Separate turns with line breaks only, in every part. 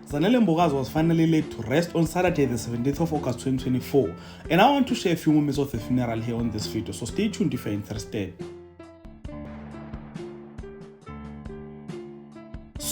Zanele Mbokazi was finally laid to rest on Saturday the 17th of August 2024, and I want to share a few moments of the funeral here on this video, so stay tuned if you're interested.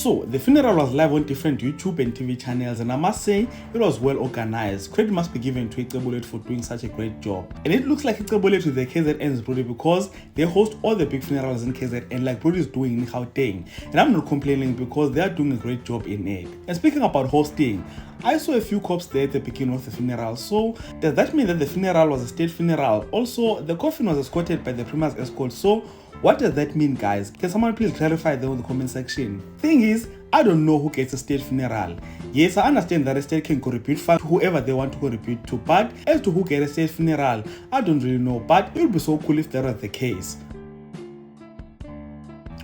So, the funeral was live on different YouTube and TV channels, and I must say, it was well organized. Credit must be given to Nkambule for doing such a great job. And it looks like Nkambule to the KZN's Brody because they host all the big funerals in KZN like Brody is doing in Gauteng. And I'm not complaining because they are doing a great job in it. And speaking about hosting, I saw a few cops there at the beginning of the funeral. So, does that mean that the funeral was a state funeral? Also, the coffin was escorted by the Prima's escort. So, what does that mean, guys? Can someone please clarify that in the comment section? Thing is, I don't know who gets a state funeral. Yes, I understand that a state can contribute funds to whoever they want to contribute to, but as to who gets a state funeral, I don't really know, but it would be so cool if that was the case.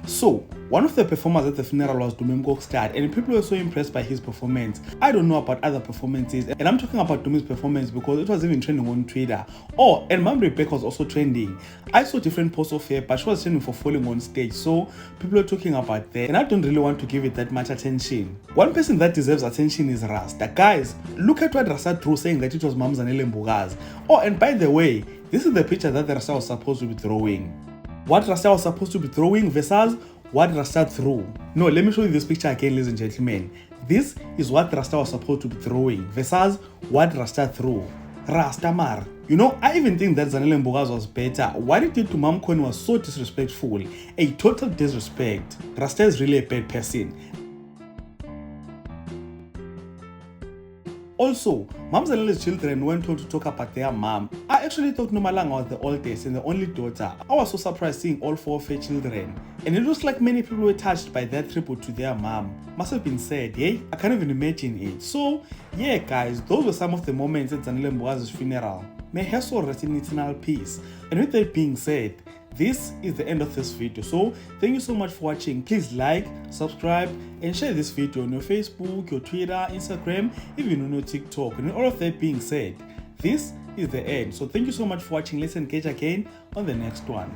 So, one of the performers at the funeral was Dume's dad, and people were so impressed by his performance. I don't know about other performances, and I'm talking about Dume's performance because it was even trending on Twitter. Oh, and Mom Rebecca was also trending. I saw different posts of her, but she was trending for falling on stage, so people are talking about that, and I don't really want to give it that much attention. One person that deserves attention is Rasta. Guys, look at what Rasta drew saying that it was Mam Zanele Mbokazi. Oh, and by the way, this is the picture that the Rasta was supposed to be throwing. What Rasta was supposed to be throwing versus what Rasta threw. No, let me show you this picture again, ladies and gentlemen. This is what Rasta was supposed to be throwing versus what Rasta threw. Rastamar. You know, I even think that Zanele Mbokazi was better. What he did to Mam Kone was so disrespectful. A total disrespect. Rasta is really a bad person. Also, Mam Zanele's children went on to talk about their mom. I actually thought Nomalanga was the oldest and the only daughter. I was so surprised seeing all four of her children. And it looks like many people were touched by their tribute to their mom. Must have been sad, yeah? I can't even imagine it. So, yeah guys, those were some of the moments at Zanele Mbokazi's funeral. May her soul rest in eternal peace. And with that being said, this is the end of this video. So thank you so much for watching. Please like, subscribe, and share this video on your Facebook, your Twitter, Instagram, even on your TikTok. And all of that being said, this is the end. So thank you so much for watching. Let's engage again on the next one.